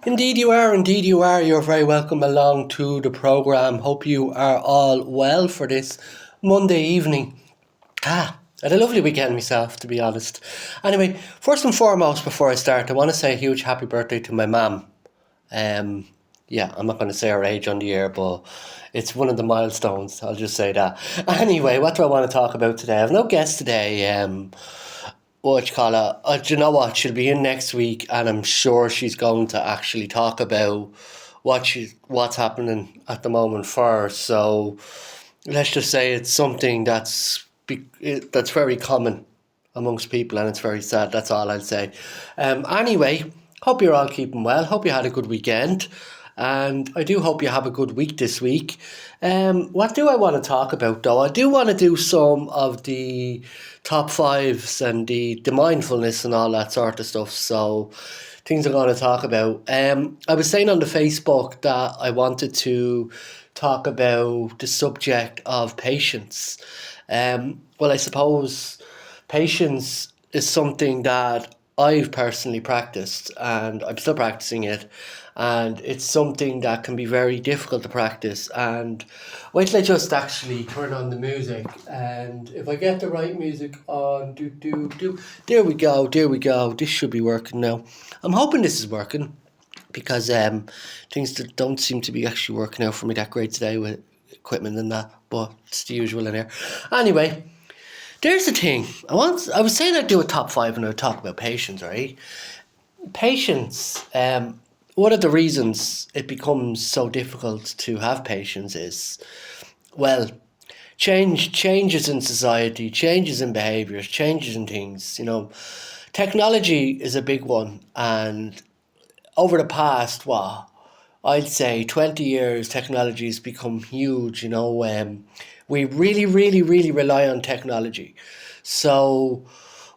Indeed you are, indeed you are. You're very welcome along to the programme. Hope you are all well for this Monday evening. I had a lovely weekend myself, to be honest. Anyway, first and foremost, before I start, I want to say a huge happy birthday to my mum. Yeah, I'm not going to say her age on the air, but it's one of the milestones, I'll just say that. Anyway, what do I want to talk about today? I have no guest today. What you call it? Do you know what? She'll be in next week, and I'm sure she's going to actually talk about what's happening at the moment for her. So let's just say it's something that's very common amongst people, and it's very sad. That's all I'll say. Anyway, hope you're all keeping well. Hope you had a good weekend, and I do hope you have a good week this week. What do I want to talk about though? I do want to do some of the top fives and the mindfulness and all that sort of stuff. So things I'm going to talk about. I was saying on the Facebook that I wanted to talk about the subject of patience. Well, I suppose patience is something that I've personally practiced, and I'm still practicing it, and it's something that can be very difficult to practice. And wait till I just actually turn on the music, and if I get the right music on, there we go, this should be working now. I'm hoping this is working, because things that don't seem to be actually working out for me that great today with equipment and that, but it's the usual in here. Anyway, there's the thing. I was saying I'd do a top five and I'd talk about patience, right? Patience, one of the reasons it becomes so difficult to have patience is, well, changes in society, changes in behaviours, changes in things, Technology is a big one, and over the past, I'd say 20 years, technology has become huge, we really, really, really rely on technology. So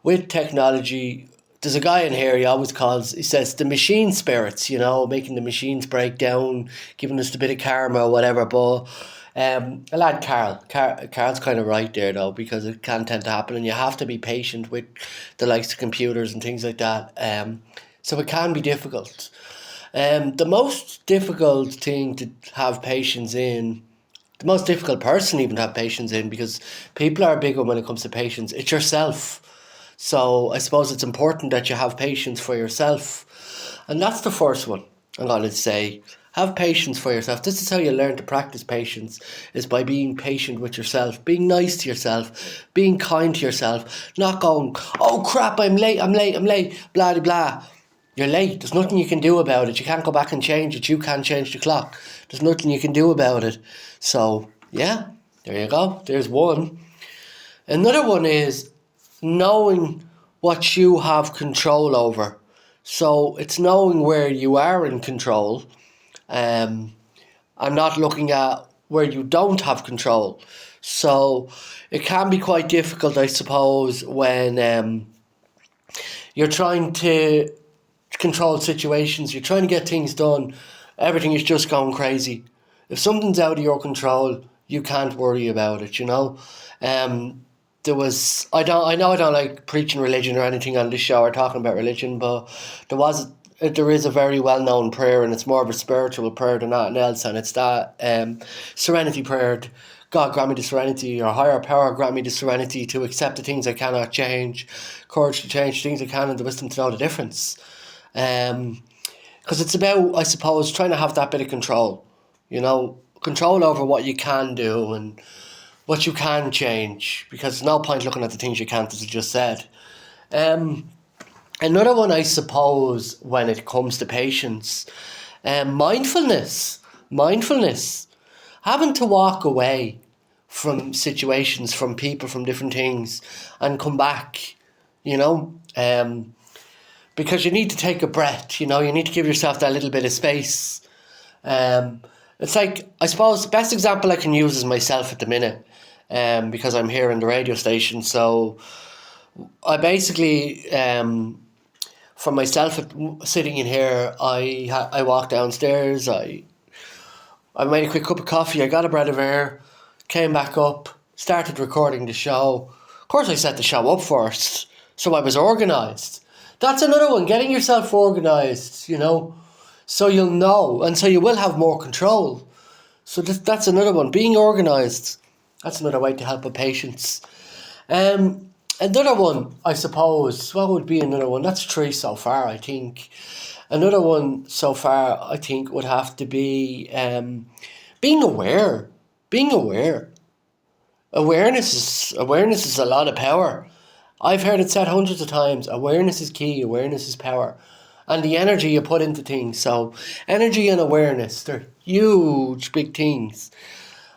with technology, there's a guy in here, he says the machine spirits, making the machines break down, giving us a bit of karma or whatever. But a lad Carl's kind of right there though, because it can tend to happen, and you have to be patient with the likes of computers and things like that. So it can be difficult. The most difficult thing to have patience in, the most difficult person even to have patience in, because people are a big one when it comes to patience, it's yourself. So I suppose it's important that you have patience for yourself. And that's the first one I'm going to say. Have patience for yourself. This is how you learn to practice patience, is by being patient with yourself, being nice to yourself, being kind to yourself, not going, oh crap, I'm late, blah, blah, blah. You're late. There's nothing you can do about it. You can't go back and change it. You can't change the clock. There's nothing you can do about it. So, yeah, there you go. There's one. Another one is knowing what you have control over. So it's knowing where you are in control, and not looking at where you don't have control. So it can be quite difficult, I suppose, when you're trying to control situations, you're trying to get things done, everything is just going crazy. If something's out of your control, you can't worry about it, I know I don't like preaching religion or anything on this show or talking about religion, but there is a very well known prayer, and it's more of a spiritual prayer than anything else, and it's that serenity prayer. God, grant me the serenity, or higher power, grant me the serenity to accept the things I cannot change, courage to change things I can, and the wisdom to know the difference. Because it's about, I suppose, trying to have that bit of control, control over what you can do and what you can change, because there's no point looking at the things you can't, as I just said. Another one, I suppose, when it comes to patience, mindfulness, having to walk away from situations, from people, from different things, and come back, because you need to take a breath, you need to give yourself that little bit of space. It's like, I suppose, the best example I can use is myself at the minute, because I'm here in the radio station. So I basically, for myself sitting in here, I walked downstairs, I made a quick cup of coffee, I got a breath of air, came back up, started recording the show. Of course I set the show up first, So I was organised. That's another one, getting yourself organised, so you'll know, and so you will have more control. So that's another one, being organised. That's another way to help with patience. Another one, I suppose, what would be another one? That's 3 so far, I think. Another one so far, I think, would have to be being aware. Being aware. Awareness is a lot of power. I've heard it said hundreds of times. Awareness is key. Awareness is power. And the energy you put into things. So energy and awareness, they're huge, big things.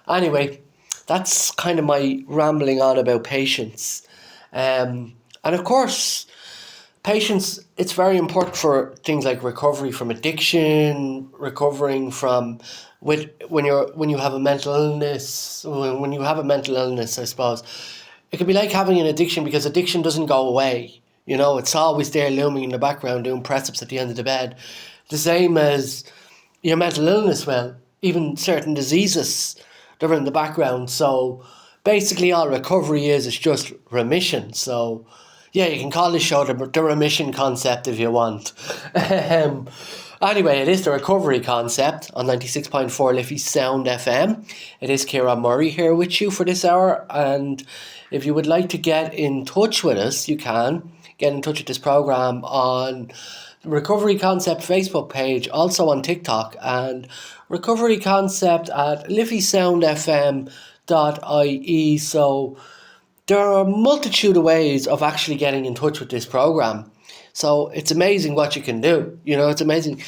Anyway, that's kind of my rambling on about patience. And of course, patience, it's very important for things like recovery from addiction, recovering from when you have a mental illness. When you have a mental illness, I suppose it could be like having an addiction, because addiction doesn't go away. It's always there looming in the background, doing press-ups at the end of the bed. The same as your mental illness. Well, even certain diseases, they're in the background. So basically all recovery is just remission. So yeah, you can call this show the remission concept if you want. Anyway, it is the recovery concept on 96.4 Liffeysound Fm. It is Kieran Murray here with you for this hour. And if you would like to get in touch with us, you can get in touch with this programme on the Recovery Concept Facebook page, also on TikTok, and Recovery Concept at liffeysoundfm.ie. So there are a multitude of ways of actually getting in touch with this programme. So it's amazing what you can do. It's amazing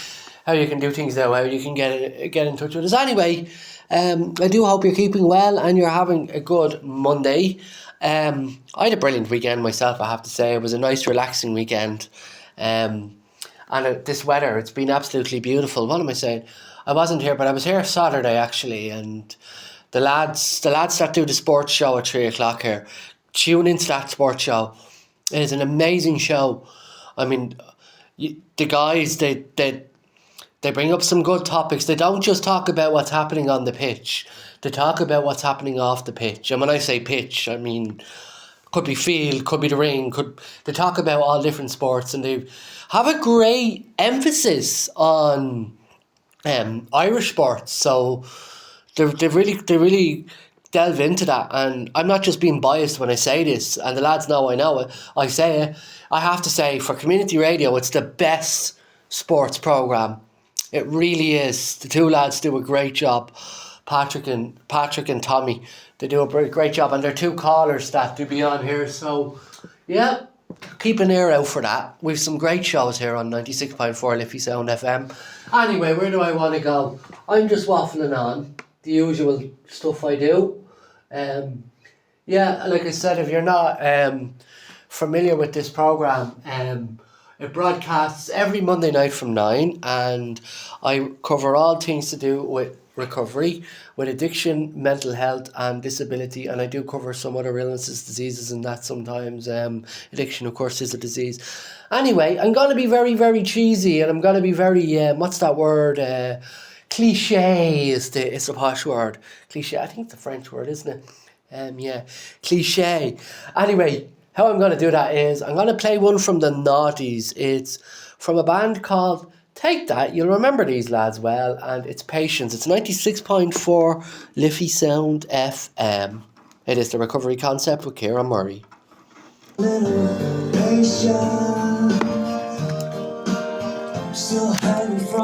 how you can do things now, how you can get in touch with us. Anyway, I do hope you're keeping well and you're having a good Monday. I had a brilliant weekend myself, I have to say. It was a nice, relaxing weekend. And this weather, it's been absolutely beautiful. What am I saying? I wasn't here, but I was here Saturday, actually, and the lads that do the sports show at 3 o'clock here, tune into that sports show. It is an amazing show. I mean, the guys, they bring up some good topics. They don't just talk about what's happening on the pitch. They talk about what's happening off the pitch. And when I say pitch, I mean, could be field, could be the ring. They talk about all different sports, and they have a great emphasis on Irish sports. So they really delve into that. And I'm not just being biased when I say this, and the lads know I know it. I say it. I have to say, for community radio, it's the best sports programme. It really is. The two lads do a great job. Patrick and Tommy, they do a great job, and they're two callers that do be on here. So yeah, keep an ear out for that. We've some great shows here on 96.4 Liffeysound FM. Anyway, where do I want to go? I'm just waffling on, the usual stuff I do. Yeah, like I said, if you're not familiar with this programme, it broadcasts every Monday night from 9, and I cover all things to do with recovery, with addiction, mental health and disability, and I do cover some other illnesses, diseases and that sometimes. Addiction, of course, is a disease. Anyway, I'm going to be very, very cheesy, and I'm going to be very, what's that word? Cliche is the posh word. Cliche, I think it's a French word, isn't it? Yeah, cliche. Anyway, how I'm going to do that is I'm going to play one from the noughties. It's from a band called Take That. You'll remember these lads well, and it's Patience. It's 96.4 Liffeysound FM. It is the Recovery Concept with Kieran Murray.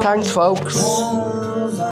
Thanks, folks.